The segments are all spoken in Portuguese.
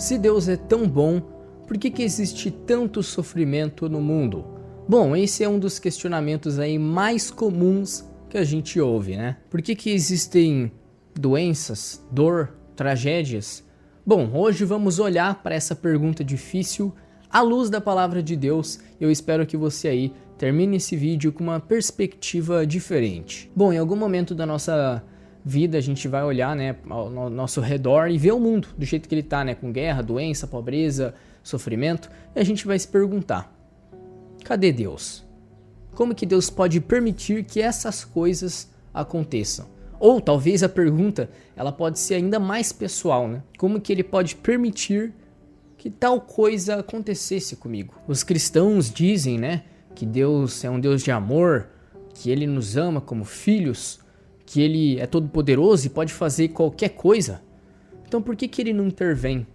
Se Deus é tão bom, por que existe tanto sofrimento no mundo? Bom, esse é um dos questionamentos aí mais comuns que a gente ouve, né? Por que existem doenças, dor, tragédias? Bom, hoje vamos olhar para essa pergunta difícil à luz da palavra de Deus. Eu espero que você aí termine esse vídeo com uma perspectiva diferente. Bom, em algum momento da nossa vida a gente vai olhar, né, ao nosso redor e ver o mundo do jeito que ele tá, né, com guerra, doença, pobreza, sofrimento, e a gente vai se perguntar: cadê Deus? Como que Deus pode permitir que essas coisas aconteçam? Ou talvez a pergunta, ela pode ser ainda mais pessoal, né? Como que ele pode permitir que tal coisa acontecesse comigo? Os cristãos dizem, né, que Deus é um Deus de amor, que ele nos ama como filhos, que ele é todo poderoso e pode fazer qualquer coisa. Então por que ele não intervém?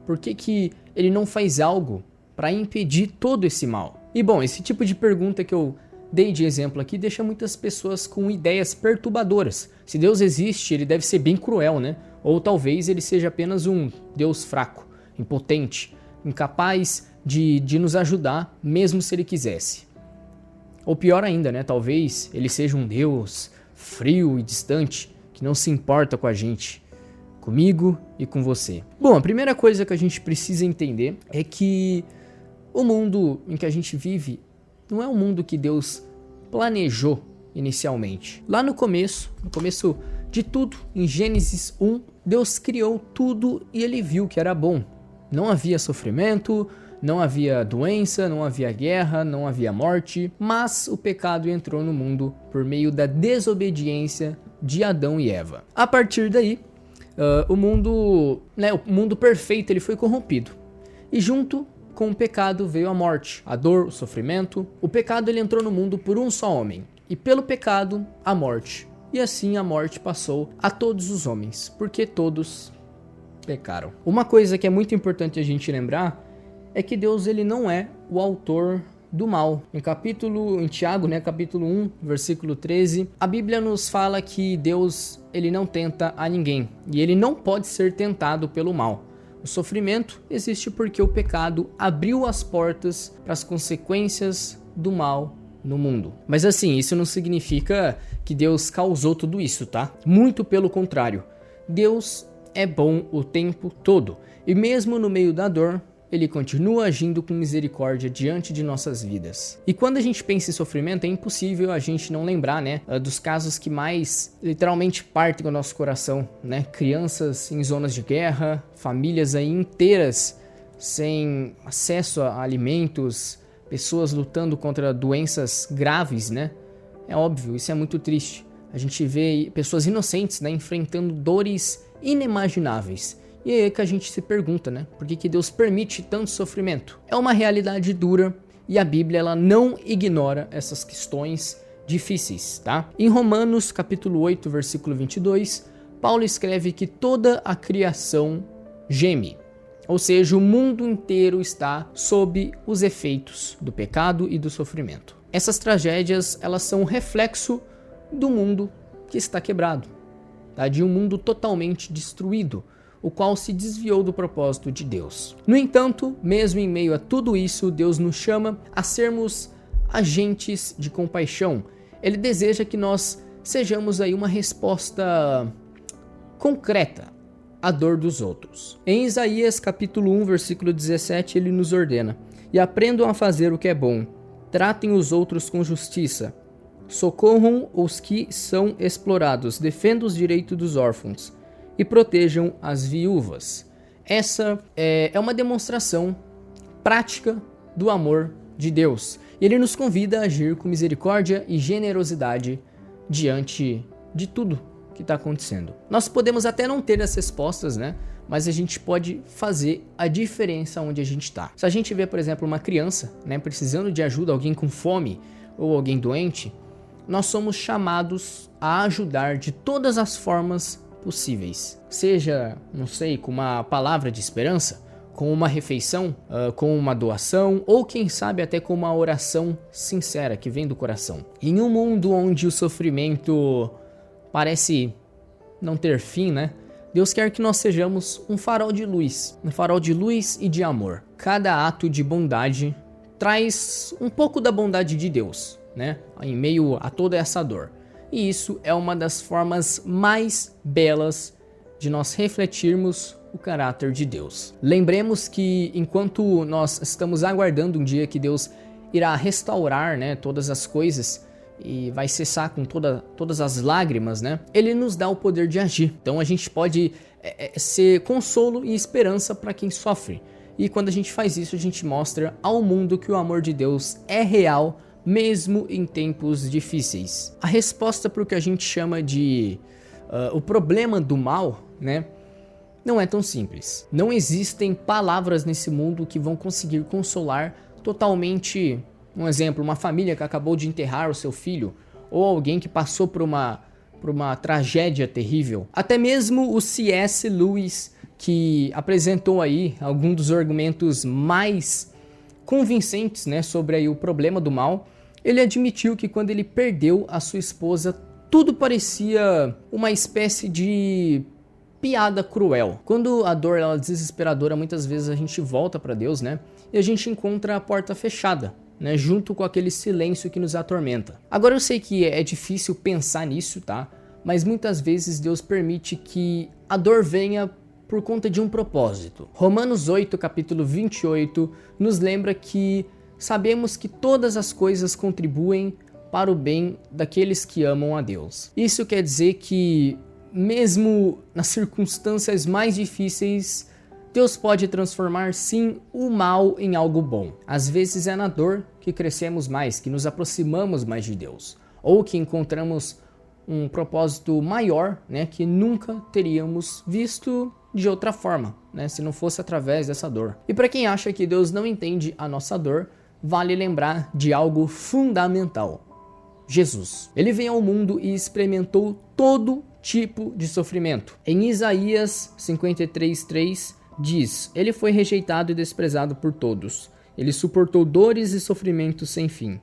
Por que ele não faz algo para impedir todo esse mal? E bom, esse tipo de pergunta que eu dei de exemplo aqui deixa muitas pessoas com ideias perturbadoras. Se Deus existe, ele deve ser bem cruel, né? Ou talvez ele seja apenas um Deus fraco, impotente, incapaz de nos ajudar, mesmo se ele quisesse. Ou pior ainda, né? Talvez ele seja um Deus frio e distante, que não se importa com a gente, comigo e com você. Bom, a primeira coisa que a gente precisa entender é que o mundo em que a gente vive não é um mundo que Deus planejou inicialmente. Lá no começo de tudo, em Gênesis 1, Deus criou tudo e ele viu que era bom. Não havia sofrimento, não havia doença, não havia guerra, não havia morte, mas o pecado entrou no mundo por meio da desobediência de Adão e Eva. A partir daí, o mundo perfeito ele foi corrompido. E junto com o pecado veio a morte, a dor, o sofrimento. O pecado ele entrou no mundo por um só homem. E pelo pecado, a morte. E assim a morte passou a todos os homens, porque todos pecaram. Uma coisa que é muito importante a gente lembrar é que Deus ele não é o autor do mal. Em Tiago, né, capítulo 1, versículo 13, a Bíblia nos fala que Deus ele não tenta a ninguém e ele não pode ser tentado pelo mal. O sofrimento existe porque o pecado abriu as portas para as consequências do mal no mundo. Mas assim, isso não significa que Deus causou tudo isso, tá? Muito pelo contrário. Deus é bom o tempo todo e mesmo no meio da dor, ele continua agindo com misericórdia diante de nossas vidas. E quando a gente pensa em sofrimento, é impossível a gente não lembrar, né, dos casos que mais literalmente partem o nosso coração, né? Crianças em zonas de guerra, famílias aí inteiras sem acesso a alimentos, pessoas lutando contra doenças graves, né? É óbvio, isso é muito triste. A gente vê pessoas inocentes, né, enfrentando dores inimagináveis. E é aí que a gente se pergunta, né? Por que Deus permite tanto sofrimento? É uma realidade dura e a Bíblia ela não ignora essas questões difíceis, tá? Em Romanos capítulo 8, versículo 22, Paulo escreve que toda a criação geme. Ou seja, o mundo inteiro está sob os efeitos do pecado e do sofrimento. Essas tragédias, elas são um reflexo do mundo que está quebrado, tá? De um mundo totalmente destruído, o qual se desviou do propósito de Deus. No entanto, mesmo em meio a tudo isso, Deus nos chama a sermos agentes de compaixão. Ele deseja que nós sejamos aí uma resposta concreta à dor dos outros. Em Isaías capítulo 1, versículo 17, ele nos ordena: "E aprendam a fazer o que é bom, tratem os outros com justiça, socorram os que são explorados, defendam os direitos dos órfãos e protejam as viúvas." Essa é uma demonstração prática do amor de Deus. E ele nos convida a agir com misericórdia e generosidade diante de tudo que está acontecendo. Nós podemos até não ter as respostas, né? Mas a gente pode fazer a diferença onde a gente está. Se a gente vê, por exemplo, uma criança, né, precisando de ajuda, alguém com fome ou alguém doente, nós somos chamados a ajudar de todas as formas possíveis. Seja, não sei, com uma palavra de esperança, com uma refeição, com uma doação, ou quem sabe até com uma oração sincera que vem do coração. Em um mundo onde o sofrimento parece não ter fim, né? Deus quer que nós sejamos um farol de luz e de amor. Cada ato de bondade traz um pouco da bondade de Deus, né? Em meio a toda essa dor. E isso é uma das formas mais belas de nós refletirmos o caráter de Deus. Lembremos que enquanto nós estamos aguardando um dia que Deus irá restaurar, né, todas as coisas e vai cessar com todas as lágrimas, né? Ele nos dá o poder de agir. Então a gente pode ser consolo e esperança para quem sofre. E quando a gente faz isso, a gente mostra ao mundo que o amor de Deus é real, mesmo em tempos difíceis. A resposta para o que a gente chama de o problema do mal, né, não é tão simples. Não existem palavras nesse mundo que vão conseguir consolar totalmente, um exemplo, uma família que acabou de enterrar o seu filho, ou alguém que passou por uma tragédia terrível. Até mesmo o C.S. Lewis, que apresentou aí alguns dos argumentos mais convincentes, né, sobre aí o problema do mal, ele admitiu que quando ele perdeu a sua esposa, tudo parecia uma espécie de piada cruel. Quando a dor ela é desesperadora, muitas vezes a gente volta para Deus, né, e a gente encontra a porta fechada, né, junto com aquele silêncio que nos atormenta. Agora eu sei que é difícil pensar nisso, tá? Mas muitas vezes Deus permite que a dor venha por conta de um propósito. Romanos 8, capítulo 28, nos lembra que sabemos que todas as coisas contribuem para o bem daqueles que amam a Deus. Isso quer dizer que, mesmo nas circunstâncias mais difíceis, Deus pode transformar sim o mal em algo bom. Às vezes é na dor que crescemos mais, que nos aproximamos mais de Deus, ou que encontramos um propósito maior, né, que nunca teríamos visto de outra forma, né, se não fosse através dessa dor. E para quem acha que Deus não entende a nossa dor, vale lembrar de algo fundamental. Jesus. Ele veio ao mundo e experimentou todo tipo de sofrimento. Em Isaías 53:3 diz: ele foi rejeitado e desprezado por todos. Ele suportou dores e sofrimentos sem fim.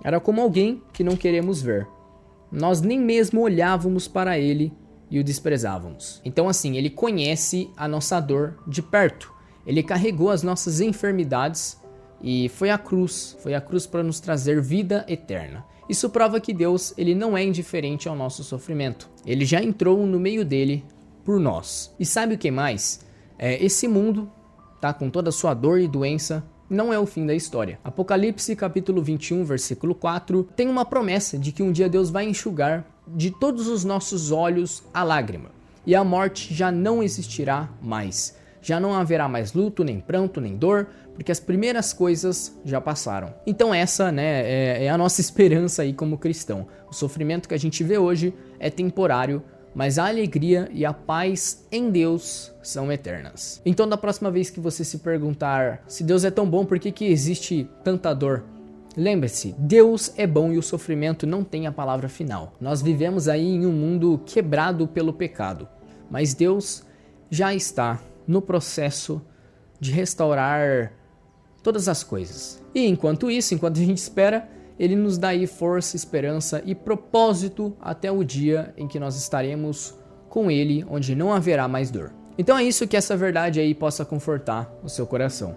Era como alguém que não queremos ver. Nós nem mesmo olhávamos para ele e o desprezávamos. Então assim, ele conhece a nossa dor de perto. Ele carregou as nossas enfermidades e foi à cruz para nos trazer vida eterna. Isso prova que Deus, ele não é indiferente ao nosso sofrimento. Ele já entrou no meio dele por nós. E sabe o que mais? Esse mundo, tá, com toda a sua dor e doença, não é o fim da história. Apocalipse capítulo 21, versículo 4, tem uma promessa de que um dia Deus vai enxugar de todos os nossos olhos a lágrima. E a morte já não existirá mais. Já não haverá mais luto, nem pranto, nem dor, porque as primeiras coisas já passaram. Então essa, né, é a nossa esperança aí como cristão. O sofrimento que a gente vê hoje é temporário, mas a alegria e a paz em Deus são eternas. Então da próxima vez que você se perguntar se Deus é tão bom, por que existe tanta dor? Lembre-se, Deus é bom e o sofrimento não tem a palavra final. Nós vivemos aí em um mundo quebrado pelo pecado, mas Deus já está no processo de restaurar todas as coisas. E enquanto isso, enquanto a gente espera, Ele nos dá aí força, esperança e propósito até o dia em que nós estaremos com Ele, onde não haverá mais dor. Então é isso, que essa verdade aí possa confortar o seu coração.